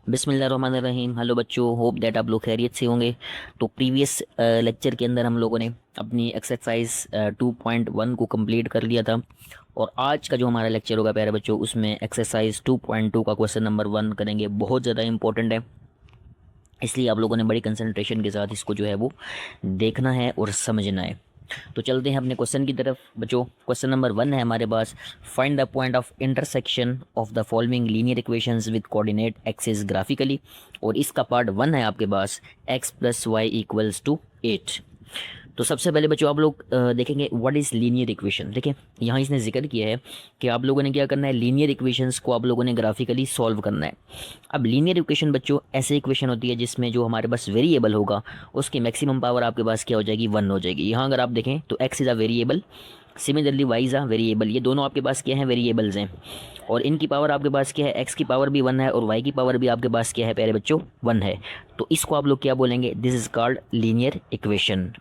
बिस्मिल्लाहिर्रहमानिर्रहीम। हेलो बच्चों, hope that आप लोग खैरियत से होंगे। तो प्रीवियस लेक्चर के अंदर हम लोगों ने अपनी एक्सरसाइज 2.1 को कंप्लीट कर लिया था। और आज का जो हमारा लेक्चर होगा प्यारे बच्चों, उसमें एक्सरसाइज 2.2 का क्वेश्चन नंबर 1 करेंगे। बहुत ज़्यादा इंपॉर्टेंट है, इसलिए आप लोगों ने बड़ी कंसंट्रेशन के साथ इसको जो है वो देखना है और समझना है। तो चलते हैं अपने क्वेश्चन की तरफ बच्चों। क्वेश्चन नंबर 1 है हमारे पास, find the point of intersection of the following linear equations with coordinate axis graphically. और इसका पार्ट 1 है आपके पास x plus Y equals to 8। तो सबसे पहले बच्चों आप लोग देखेंगे व्हाट इज़ लीनियर इक्वेशन। देखिए यहाँ इसने जिक्र किया है कि आप लोगों ने क्या करना है, लीनियर इक्वेशंस को आप लोगों ने ग्राफिकली सॉल्व करना है। अब लीनियर इक्वेशन बच्चों ऐसे इक्वेशन होती है जिसमें जो हमारे पास वेरिएबल होगा उसकी मैक्सिमम पावर आपके पास क्या हो जाएगी, 1 हो जाएगी। यहाँ अगर आप देखें तो x is a variable, similarly y is a variable. ये दोनों आपके पास क्या है, वेरिएबल्स हैं। और इनकी पावर आपके पास क्या है, x की पावर भी 1 है और y की पावर भी आपके पास क्या है प्यारे बच्चों, 1 है। तो इसको आप लोग क्या बोलेंगे, this is called linear equation.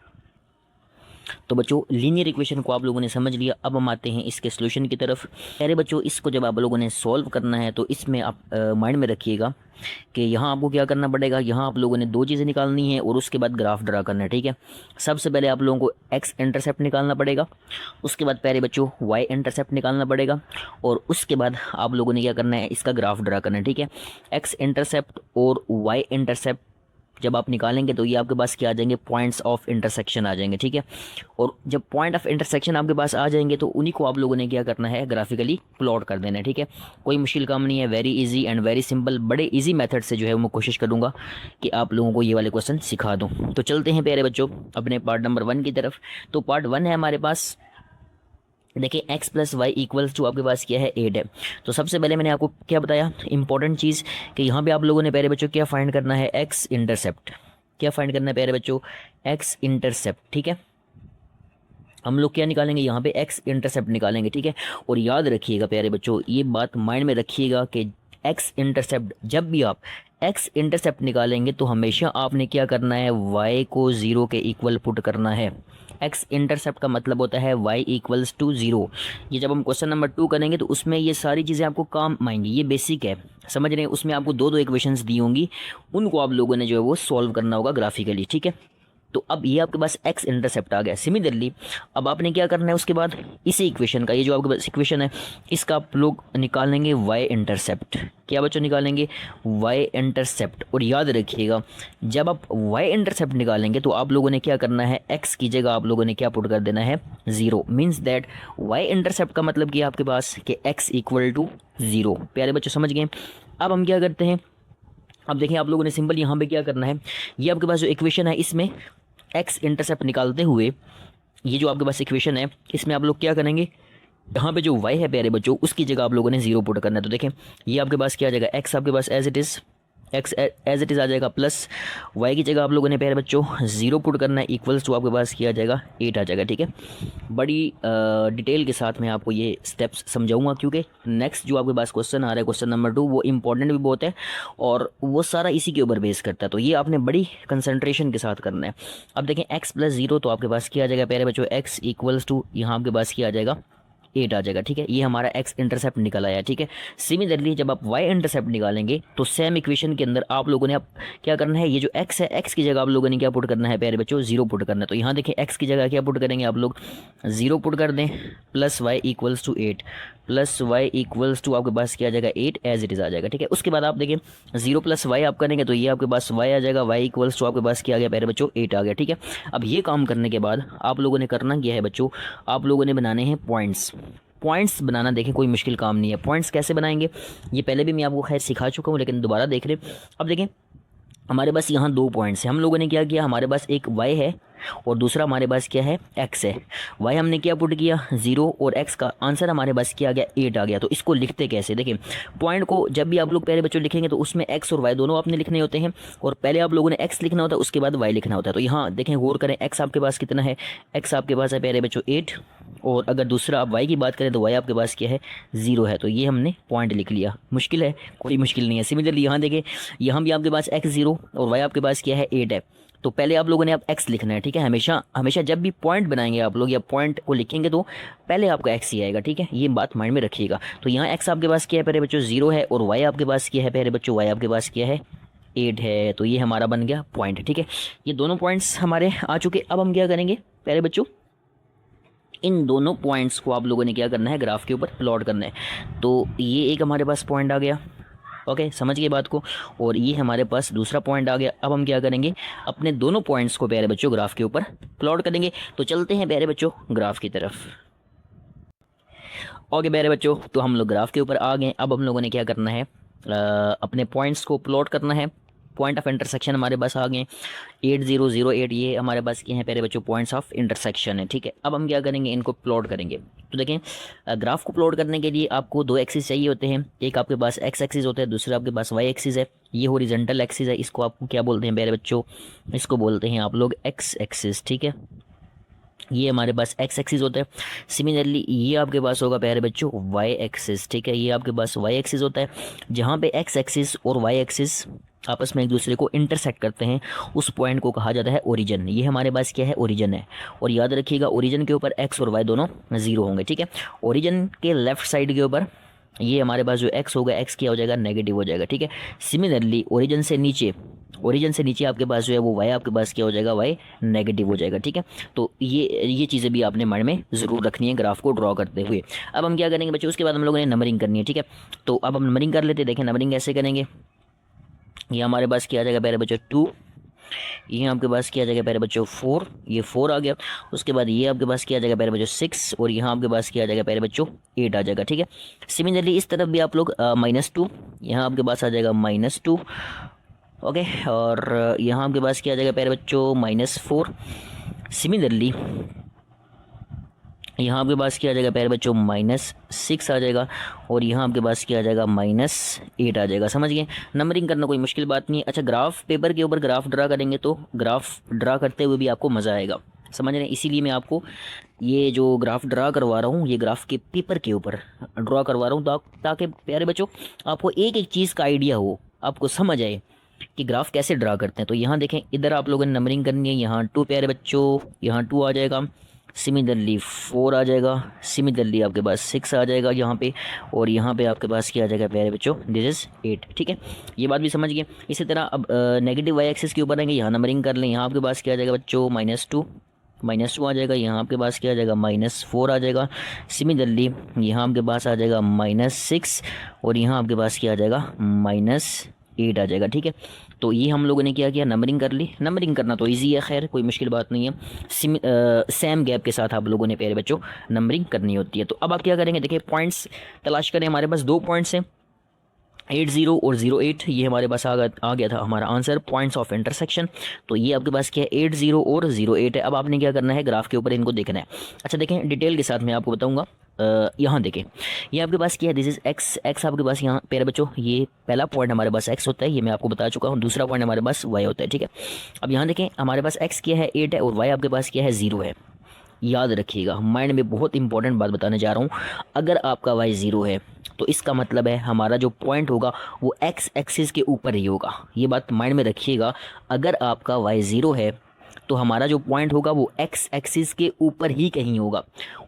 तो बच्चों लीनियर इक्वेशन को आप लोगों ने समझ लिया। अब हम आते हैं इसके सॉल्यूशन की तरफ। अरे बच्चों इसको जब आप लोगों ने सॉल्व करना है तो इसमें आप माइंड में रखिएगा कि यहाँ आपको क्या करना पड़ेगा, यहाँ आप लोगों ने दो चीज़ें निकालनी है और उसके बाद ग्राफ ड्रा करना है। ठीक है, सबसे पहले आप लोगों को एक्स इंटरसेप्ट निकालना पड़ेगा, उसके बाद प्यारे बच्चों वाई इंटरसेप्ट निकालना पड़ेगा और उसके बाद आप लोगों ने क्या करना है, इसका ग्राफ ड्रा करना है। ठीक है, एक्स इंटरसेप्ट और वाई इंटरसेप्ट जब आप निकालेंगे तो ये आपके पास क्या आ जाएंगे, पॉइंट्स ऑफ इंटरसेक्शन आ जाएंगे। ठीक है, और जब पॉइंट ऑफ इंटरसेक्शन आपके पास आ जाएंगे तो उन्हीं को आप लोगों ने क्या करना है, ग्राफिकली प्लॉट कर देना है। ठीक है, कोई मुश्किल काम नहीं है, very easy and very simple. बड़े इजी मेथड से जो है मैं कोशिश करूँगा कि आप लोगों को ये वाले क्वेश्चन सिखा दूँ। तो चलते हैं प्यारे बच्चों अपने पार्ट नंबर 1 की तरफ। तो पार्ट 1 है हमारे पास, देखिए x plus Y equals to आपके पास क्या है, 8 है। तो सबसे पहले मैंने आपको क्या बताया, इंपॉर्टेंट चीज़ कि यहाँ पे आप लोगों ने प्यारे बच्चों क्या फाइंड करना है, x इंटरसेप्ट। क्या फाइंड करना है प्यारे बच्चों, x इंटरसेप्ट। ठीक है, हम लोग क्या निकालेंगे, यहाँ पे x इंटरसेप्ट निकालेंगे। ठीक है, और याद रखिएगा प्यारे बच्चों, ये बात माइंड में रखिएगा कि x इंटरसेप्ट, जब भी आप x इंटरसेप्ट निकालेंगे तो हमेशा आपने क्या करना है, y को 0 के इक्वल पुट करना है। x इंटरसेप्ट का मतलब होता है y इक्वल्स टू 0। ये जब हम क्वेश्चन नंबर 2 करेंगे तो उसमें ये सारी चीज़ें आपको काम आएंगी, ये बेसिक है, समझ रहे हैं। उसमें आपको दो दो इक्वेशंस दी होंगी, उनको आप लोगों ने जो है वो सॉल्व करना होगा ग्राफिकली। ठीक है, तो अब ये आपके पास x इंटरसेप्ट आ गया। सिमिलरली अब आपने क्या करना है, उसके बाद इसी इक्वेशन का, ये जो आपके पास इक्वेशन है इसका आप लोग निकालेंगे y इंटरसेप्ट। क्या बच्चों, निकालेंगे y इंटरसेप्ट। और याद रखिएगा जब आप y इंटरसेप्ट निकालेंगे तो आप लोगों ने क्या करना है, x की जगह आप लोगों ने क्या पुट कर देना है, 0। मीन्स दैट y इंटरसेप्ट का मतलब कि आपके पास कि x इक्वल टू 0। प्यारे बच्चों समझ गए। अब हम क्या करते हैं, अब देखें आप लोगों ने सिंपल यहाँ पे क्या करना है, ये आपके पास जो इक्वेशन है इसमें x इंटरसेप्ट निकालते हुए, ये जो आपके पास इक्वेशन है इसमें आप लोग क्या करेंगे, यहाँ पे जो y है प्यारे बच्चों उसकी जगह आप लोगों ने 0 पुट करना है। तो देखें ये आपके पास क्या आ जाएगा, x आपके पास as it is, x as it is आ जाएगा, प्लस y की जगह आप लोगों ने प्यारे बच्चों 0 पुट करना है, इक्वल्स टू आपके पास क्या आ जाएगा, 8 आ जाएगा। ठीक है, बड़ी डिटेल के साथ मैं आपको ये स्टेप्स समझाऊंगा क्योंकि नेक्स्ट जो आपके पास क्वेश्चन आ रहा है, क्वेश्चन नंबर 2, वो इंपॉर्टेंट भी बहुत है और वो सारा इसी के ऊपर बेस करता है। तो ये आपने बड़ी कंसंट्रेशन के साथ करना है। अब देखें x प्लस 0 तो आपके पास क्या आ जाएगा प्यारे बच्चों, x इक्वल्स टू यहाँ आपके पास क्या आ जाएगा, 8 आ जाएगा। ठीक है, ये हमारा x इंटरसेप्ट निकल आया। ठीक है, सिमिलरली जब आप y इंटरसेप्ट निकालेंगे तो सेम इक्वेशन के अंदर आप लोगों ने अब क्या करना है, ये जो x है x की जगह आप लोगों ने क्या पुट करना है प्यारे बच्चों, 0 पुट करना है। तो यहाँ देखें x की जगह क्या पुट करेंगे आप लोग, 0 पुट कर दें, plus y equals to 8, plus y equals to आपके पास क्या आ जाएगा, 8 एज इट इज़ आ जाएगा। ठीक है, उसके बाद आप देखें 0 प्लस y आप करेंगे तो ये आपके पास y आ जाएगा, y इक्वल्स टू आपके पास क्या आ गया प्यारे बच्चों, 8 आ गया। ठीक है, अब ये काम करने के बाद आप लोगों ने करना क्या है बच्चों, आप लोगों ने बनाने हैं पॉइंट्स। पॉइंट्स बनाना देखें कोई मुश्किल काम नहीं है। पॉइंट्स कैसे बनाएंगे, ये पहले भी मैं आपको खैर सिखा चुका हूँ लेकिन दोबारा देख रहे। अब देखें हमारे पास यहाँ दो पॉइंट्स हैं, हम लोगों ने क्या किया, हमारे पास एक y है और दूसरा हमारे पास क्या है, x है। y हमने क्या पुट किया, 0, और x का आंसर हमारे पास क्या आ गया, 8 आ गया। तो इसको लिखते कैसे, देखिए पॉइंट को जब भी आप लोग पहले बच्चों लिखेंगे तो उसमें x और y दोनों आपने लिखने होते हैं और पहले आप लोगों ने x लिखना होता है उसके बाद y लिखना होता है। तो यहाँ देखें गौर करें, x आपके पास कितना है, x आपके पास है पहले बच्चों 8, और अगर दूसरा आप y की बात करें तो y आपके पास क्या है, 0 है। तो ये हमने पॉइंट लिख लिया, मुश्किल है, कोई मुश्किल नहीं है। सिमिलरली यहाँ देखें, यहाँ भी आपके पास x 0 और y आपके पास क्या है, 8 है। तो पहले आप लोगों ने अब एक्स लिखना है, ठीक है। हमेशा हमेशा जब भी पॉइंट बनाएंगे आप लोग या पॉइंट को लिखेंगे तो पहले आपका एक्स ही आएगा, ठीक है। ये बात माइंड में रखिएगा। तो यहाँ एक्स आपके पास क्या है प्यारे बच्चों, 0 है, और वाई आपके पास क्या है प्यारे बच्चों, वाई आपके पास क्या है 8 है। तो ये हमारा बन गया पॉइंट, ठीक है। ये दोनों पॉइंट्स हमारे आ चुके। अब हम क्या करेंगे प्यारे बच्चों, इन दोनों पॉइंट्स को आप लोगों ने क्या करना है, ग्राफ के ऊपर प्लॉट करना है। तो ये एक हमारे पास पॉइंट आ गया, ओके, समझ गए बात को। और ये हमारे पास दूसरा पॉइंट आ गया। अब हम क्या करेंगे, अपने दोनों पॉइंट्स को प्यारे बच्चों ग्राफ के ऊपर प्लॉट करेंगे। तो चलते हैं प्यारे बच्चों ग्राफ की तरफ। ओके प्यारे बच्चों, तो हम लोग ग्राफ के ऊपर आ गए। अब हम लोगों ने क्या करना है, अपने पॉइंट्स को प्लॉट करना है। पॉइंट ऑफ इंटरसेक्शन हमारे पास आ गए 8008, ये हमारे पास क्या है प्यारे बच्चों, पॉइंट्स ऑफ इंटरसेक्शन है, ठीक है। अब हम क्या करेंगे, इनको प्लॉट करेंगे। तो देखें, ग्राफ को प्लॉट करने के लिए आपको दो एक्सिस चाहिए होते हैं। एक आपके पास एक्स एक्सिस होता है, दूसरा आपके पास वाई एक्सिस है। ये हॉरिजॉन्टल एक्सिस है, इसको आपको क्या बोलते हैं प्यारे बच्चों, इसको बोलते हैं आप लोग एक्स एक्सिस, ठीक है। ये हमारे पास एक्स एक्सिस होता है। सिमिलरली ये आपके पास होगा प्यारे बच्चों वाई एक्सिस, ठीक है। ये आपके पास वाई एक्सिस होता है, जहाँ पे एक्स एक्सिस और वाई एक्सिस आपस में एक दूसरे को इंटरसेक्ट करते हैं, उस पॉइंट को कहा जाता है ओरिजिन। ये हमारे पास क्या है, ओरिजिन है। और याद रखिएगा, ओरिजिन के ऊपर एक्स और वाई दोनों 0 होंगे, ठीक है। ओरिजिन के लेफ्ट साइड के ऊपर ये हमारे पास जो एक्स होगा, एक्स क्या हो जाएगा, नेगेटिव हो जाएगा, ठीक है। सिमिलरली ओरिजिन से नीचे आपके पास जो है वो वाई आपके पास क्या हो जाएगा, वाई नेगेटिव हो जाएगा, ठीक है। तो ये चीज़ें भी आपने माइंड में ज़रूर रखनी है ग्राफ को ड्रॉ करते हुए। अब हम क्या करेंगे बच्चों, उसके बाद हम लोगों ने नंबरिंग करनी है, ठीक है। तो अब हम नंबरिंग कर लेते हैं। देखें नंबरिंग कैसे करेंगे। ये हमारे पास क्या आ जाएगा प्यारे बच्चों 2, ये आपके पास क्या आ जाएगा प्यारे बच्चों 4, ये 4 आ गया। उसके बाद ये आपके पास क्या आ जाएगा प्यारे बच्चों 6, और यहाँ आपके पास क्या आ जाएगा प्यारे बच्चों 8 आ जाएगा, ठीक है। सिमिलरली इस तरफ भी आप लोग -2, यहाँ आपके पास आ जाएगा -2, ओके। और यहाँ आपके पास क्या आ जाएगा प्यारे बच्चों -4। सिमिलरली यहाँ आपके पास क्या आ जाएगा प्यारे बच्चों -6 आ जाएगा, और यहाँ आपके पास क्या आ जाएगा -8 आ जाएगा। समझ गए, नंबरिंग करना कोई मुश्किल बात नहीं है। अच्छा, ग्राफ पेपर के ऊपर ग्राफ ड्रा करेंगे तो ग्राफ ड्रा करते हुए भी आपको मज़ा आएगा, समझ रहे हैं। इसीलिए मैं आपको ये जो ग्राफ ड्रा करवा रहा हूँ, ये ग्राफ के पेपर के ऊपर ड्रा करवा रहा हूँ, ताकि प्यारे बच्चों आपको एक एक चीज़ का आइडिया हो, आपको समझ आए कि ग्राफ कैसे ड्रा करते हैं। तो यहाँ देखें, इधर आप लोगों ने नंबरिंग करनी है। यहाँ 2 प्यारे बच्चों, यहाँ 2 आ जाएगा। सिमिलरली 4 आ जाएगा। सिमिलरली आपके पास 6 आ जाएगा यहाँ पे, और यहाँ पे आपके पास क्या आ जाएगा प्यारे बच्चों, दिस इज़ 8, ठीक है। ये बात भी समझ गए। इसी तरह अब नेगेटिव वाई एक्सिस के ऊपर आएंगे, यहाँ नंबरिंग कर लें। यहाँ आपके पास क्या आ जाएगा बच्चों -2 आ जाएगा। यहाँ आपके पास क्या आ जाएगा -4 आ जाएगा। सिमिलरली यहाँ आपके पास आ जाएगा -6, और यहाँ आपके पास क्या आ जाएगा -8 आ जाएगा, ठीक है। तो ये हम लोगों ने क्या किया, नंबरिंग कर ली। नंबरिंग करना तो इजी है, खैर कोई मुश्किल बात नहीं है। सेम गैप के साथ आप लोगों ने प्यारे बच्चों नंबरिंग करनी होती है। तो अब आप क्या करेंगे, देखिए पॉइंट्स तलाश करें। हमारे पास 2 पॉइंट्स हैं, 80 और 08। ये हमारे पास आ गया था हमारा आंसर, पॉइंट्स ऑफ इंटरसेक्शन। तो ये आपके पास क्या है, 80 और 08 है। अब आपने क्या करना है, ग्राफ के ऊपर इनको देखना है। अच्छा देखें, डिटेल के साथ मैं आपको बताऊंगा। यहाँ देखें, ये आपके पास क्या है, दिस इज एक्स। एक्स आपके पास यहाँ प्यारे बच्चों, ये पहला पॉइंट हमारे पास एक्स होता है, ये मैं आपको बता चुका हूँ। दूसरा पॉइंट हमारे पास वाई होता है, ठीक है। अब यहाँ देखें, हमारे पास एक्स क्या है 8 है, और वाई आपके पास क्या है 0 है। याद रखिएगा, माइंड में बहुत इंपॉर्टेंट बात बताने जा रहा हूँ। अगर आपका वाई 0 है तो इसका मतलब है हमारा जो पॉइंट होगा वो एक्स एक्सिस के ऊपर ही होगा। ये बात माइंड में रखिएगा। अगर आपका वाई 0 है तो हमारा जो पॉइंट होगा वो एक्स एक्सिस के ऊपर ही कहीं होगा।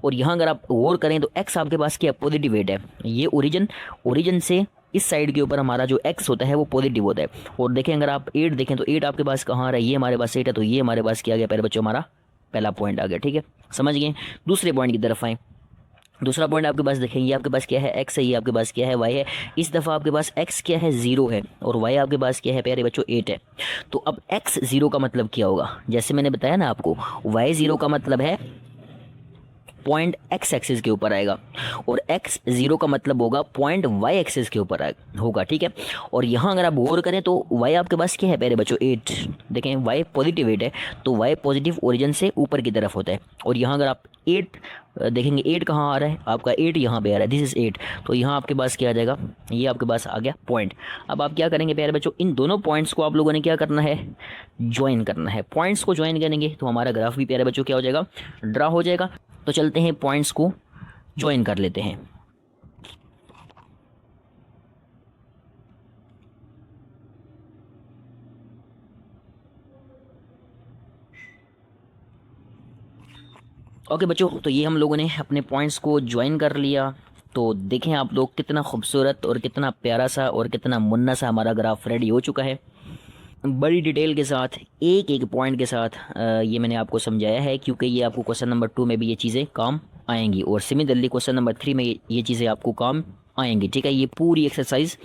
और यहाँ अगर आप गौर करें तो एक्स आपके पास क्या पॉजिटिव वेट है। ये ओरिजिन से इस साइड के ऊपर हमारा जो एक्स होता है वो पॉजिटिव होता है। और देखें, अगर आप 8 देखें तो 8 आपके पास कहाँ आ रहा है, ये हमारे पास 8 है। तो ये हमारे पास क्या आ गया प्यारे बच्चों, हमारा पहला पॉइंट आ गया, ठीक है। समझ गए। दूसरे पॉइंट की तरफ आए। दूसरा पॉइंट आपके पास देखें, ये आपके पास क्या है, एक्स है, ये आपके पास क्या है, वाई है। इस दफ़ा आपके पास एक्स क्या है 0 है, और वाई आपके पास क्या है प्यारे बच्चों 8 है। तो अब एक्स 0 का मतलब क्या होगा, जैसे मैंने बताया ना आपको, वाई 0 का मतलब है पॉइंट एक्स एक्सिस के ऊपर आएगा, और एक्स 0 का मतलब होगा पॉइंट वाई एक्सिस के ऊपर होगा, ठीक है। और यहाँ अगर आप गौर करें तो वाई आपके पास क्या है प्यारे बच्चों 8। देखें, वाई पॉजिटिव 8 है, तो वाई पॉजिटिव ओरिजिन से ऊपर की तरफ होता है। और यहाँ अगर आप 8 देखेंगे, 8 कहाँ आ रहा है आपका, 8 यहाँ पे आ रहा है, दिस इज़ 8। तो यहाँ आपके पास क्या आ जाएगा, ये आपके पास आ गया पॉइंट। अब आप क्या करेंगे प्यारे बच्चों, इन दोनों पॉइंट्स को आप लोगों ने क्या करना है, ज्वाइन करना है। पॉइंट्स को ज्वाइन करेंगे तो हमारा ग्राफ भी प्यारे बच्चों क्या हो जाएगा, ड्रा हो जाएगा। तो चलते हैं पॉइंट्स को ज्वाइन कर लेते हैं। ओके बच्चों, तो ये हम लोगों ने अपने पॉइंट्स को ज्वाइन कर लिया। तो देखें आप लोग, कितना खूबसूरत और कितना प्यारा सा और कितना मुन्ना सा हमारा ग्राफ रेडी हो चुका है, बड़ी डिटेल के साथ, एक एक पॉइंट के साथ। ये मैंने आपको समझाया है क्योंकि ये आपको क्वेश्चन नंबर 2 में भी ये चीज़ें काम आएंगी और सिमिलरली क्वेश्चन नंबर 3 में ये चीज़ें आपको काम आएंगी। ठीक है, ये पूरी एक्सरसाइज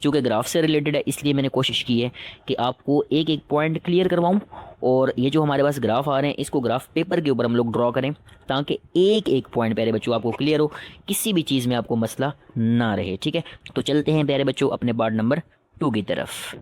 चूँकि ग्राफ से रिलेटेड है, इसलिए मैंने कोशिश की है कि आपको एक एक पॉइंट क्लियर करवाऊँ। और ये जो हमारे पास ग्राफ आ रहे हैं, इसको ग्राफ पेपर के ऊपर हम लोग ड्रॉ करें ताकि एक एक पॉइंट प्यारे बच्चों आपको क्लियर हो, किसी भी चीज़ में आपको मसला ना रहे। ठीक है, तो चलते हैं प्यारे बच्चों अपने पार्ट नंबर 2 की तरफ।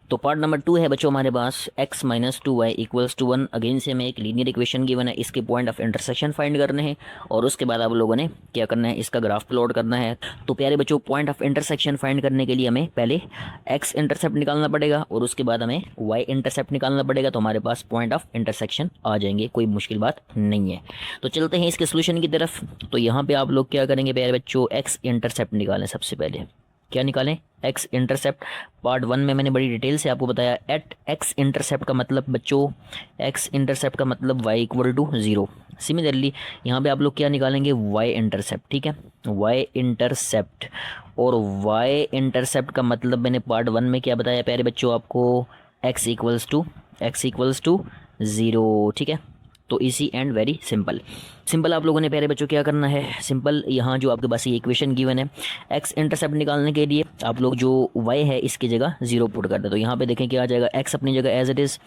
तो पार्ट नंबर 2 है बच्चों हमारे पास x minus 2y equals to 1। Again से हमें एक लीनियर इक्वेशन गिवन है, इसके पॉइंट ऑफ इंटरसेक्शन फाइंड करने हैं और उसके बाद आप लोगों ने क्या करना है, इसका ग्राफ प्लॉट करना है। तो प्यारे बच्चों, पॉइंट ऑफ इंटरसेक्शन फाइंड करने के लिए हमें पहले x इंटरसेप्ट निकालना पड़ेगा और उसके बाद हमें y इंटरसेप्ट निकालना पड़ेगा। तो हमारे पास पॉइंट ऑफ इंटरसेक्शन आ जाएंगे, कोई मुश्किल बात नहीं है। तो चलते हैं इसके सोल्यूशन की तरफ। तो यहाँ पे आप लोग क्या करेंगे प्यारे बच्चों, x इंटरसेप्ट निकालें। सबसे पहले क्या निकालें, x इंटरसेप्ट। पार्ट 1 में मैंने बड़ी डिटेल से आपको बताया, एट x इंटरसेप्ट का मतलब बच्चों, x इंटरसेप्ट का मतलब y इक्वल टू 0। सिमिलरली यहाँ पे आप लोग क्या निकालेंगे, y इंटरसेप्ट। ठीक है, y इंटरसेप्ट। और y इंटरसेप्ट का मतलब मैंने पार्ट 1 में क्या बताया प्यारे बच्चों आपको, x इक्वल्स टू 0। ठीक है, तो इसी एंड वेरी सिंपल आप लोगों ने प्यारे बच्चों क्या करना है, सिंपल यहाँ जो आपके पास ये इक्वेशन गिवन है, x इंटरसेप्ट निकालने के लिए आप लोग जो y है इसकी जगह 0 पुट कर दे। तो यहाँ पे देखें क्या आ जाएगा, x अपनी जगह एज इट इज़,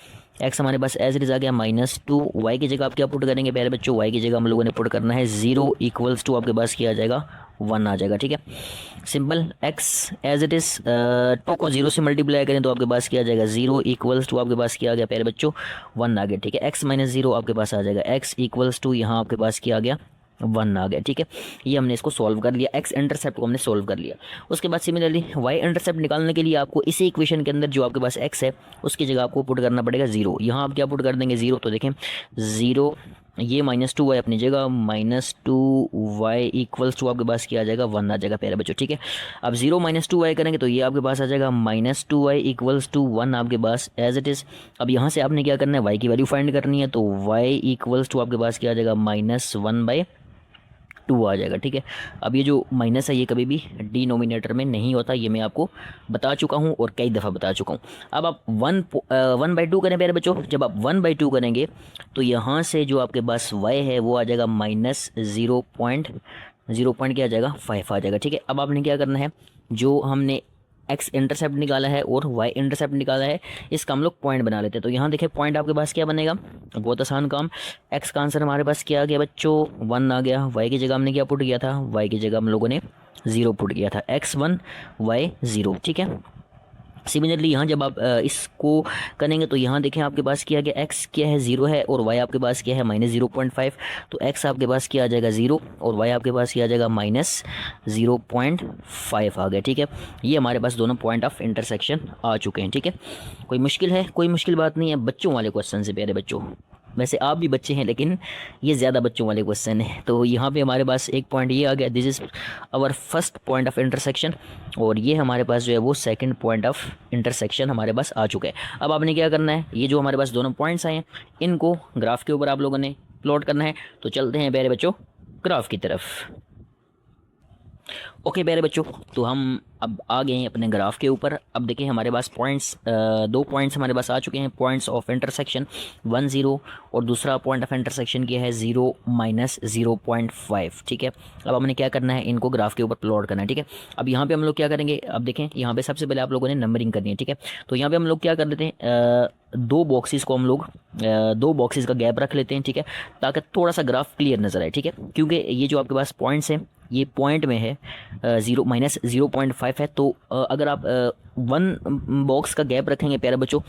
x हमारे पास एज इट इज़ आ गया -2। y की जगह आप क्या पुट करेंगे प्यारे बच्चों, y की जगह हम लोगों ने पुट करना है 0 इक्वल्स टू आपके पास क्या आ जाएगा, 1 आ जाएगा। ठीक है, simple, x as it is 2 को 0 से मल्टीप्लाई करें तो आपके पास क्या आ जाएगा, 0 इक्वल्स टू आपके पास क्या आ गया प्यारे बच्चों, 1 आ गया। ठीक है, x माइनस 0 आपके पास आ जाएगा, x इक्वल्स टू यहाँ आपके पास क्या आ गया, 1 आ गया। ठीक है, ये हमने इसको सॉल्व कर लिया, x इंटरसेप्ट को हमने सॉल्व कर लिया। उसके बाद सिमिलरली y इंटरसेप्ट निकालने के लिए आपको इसी इक्वेशन के अंदर जो आपके पास x है उसकी जगह आपको पुट करना पड़ेगा 0। यहाँ आप क्या पुट कर देंगे, 0। तो देखें 0, ये -2y अपनी जगह, -2y इक्वल्स टू आपके पास क्या आ जाएगा, 1 आ जाएगा प्यारे बच्चों। ठीक है, अब 0 -2y करेंगे तो ये आपके पास आ जाएगा -2y इक्वल्स टू 1 आपके पास एज इट इज़। अब यहाँ से आपने क्या करना है, y की वैल्यू फाइंड करनी है। तो y इक्वल्स टू आपके पास क्या आ जाएगा, -1/2 आ जाएगा। ठीक है, अब ये जो माइनस है ये कभी भी डिनोमिनेटर में नहीं होता, ये मैं आपको बता चुका हूँ और कई दफ़ा बता चुका हूँ। अब आप 1/2 करें प्यारे बच्चों, जब आप 1/2 करेंगे तो यहाँ से जो आपके पास y है वो आ जाएगा -0.0 क्या आ जाएगा, 5 आ जाएगा। ठीक है, अब आपने क्या करना है, जो हमने x इंटरसेप्ट निकाला है और y इंटरसेप्ट निकाला है, इसका हम लोग पॉइंट बना लेते हैं। तो यहाँ देखें पॉइंट आपके पास क्या बनेगा, बहुत आसान काम। x का आंसर हमारे पास क्या आ गया बच्चों, 1 आ गया। y की जगह हमने क्या पुट किया था, y की जगह हम लोगों ने 0 पुट किया था, x1 y 0। ठीक है, सिमिलरली यहाँ जब आप इसको करेंगे तो यहाँ देखें आपके पास क्या गया, x क्या है 0 है और y आपके पास क्या है -0.5। तो x आपके पास क्या आ जाएगा 0 और y आपके पास क्या आ जाएगा -0.5 आ गया। ठीक है, ये हमारे पास दोनों पॉइंट ऑफ इंटरसेक्शन आ चुके हैं। ठीक है, कोई मुश्किल है, कोई मुश्किल बात नहीं है, बच्चों वाले क्वेश्चन से प्यारे बच्चों। वैसे आप भी बच्चे हैं लेकिन ये ज़्यादा बच्चों वाले क्वेश्चन है। तो यहाँ पे हमारे पास एक पॉइंट ये आ गया, this is our first point of intersection और ये हमारे पास जो है वो सेकंड पॉइंट ऑफ इंटरसेक्शन हमारे पास आ चुका है। अब आपने क्या करना है, ये जो हमारे पास दोनों पॉइंट्स आए हैं इनको ग्राफ के ऊपर आप लोगों ने प्लॉट करना है। तो चलते हैं प्यारे बच्चों ग्राफ की तरफ। ओके प्यारे बच्चों, तो हम अब आ गए हैं अपने ग्राफ के ऊपर। अब देखिए हमारे पास पॉइंट्स, 2 पॉइंट्स हमारे पास आ चुके हैं, पॉइंट्स ऑफ इंटरसेक्शन 1 0 और दूसरा पॉइंट ऑफ इंटरसेक्शन क्या है 0 -0.5। ठीक है, अब हमने क्या करना है, इनको ग्राफ के ऊपर प्लॉट करना है। ठीक है, अब यहाँ पे हम लोग क्या करेंगे, अब देखें यहाँ पे सबसे पहले आप लोगों ने नंबरिंग करनी है। ठीक है, तो यहाँ पे हम लोग क्या कर लेते हैं, 2 बॉक्सेस को हम लोग 2 बॉक्सेस का गैप रख लेते हैं। ठीक है, ताकि थोड़ा सा ग्राफ क्लियर नजर आए। ठीक है, क्योंकि ये जो आपके पास पॉइंट्स हैं ये पॉइंट में है, 0 -0.5 है। तो अगर आप 1 बॉक्स का गैप रखेंगे प्यारे बच्चों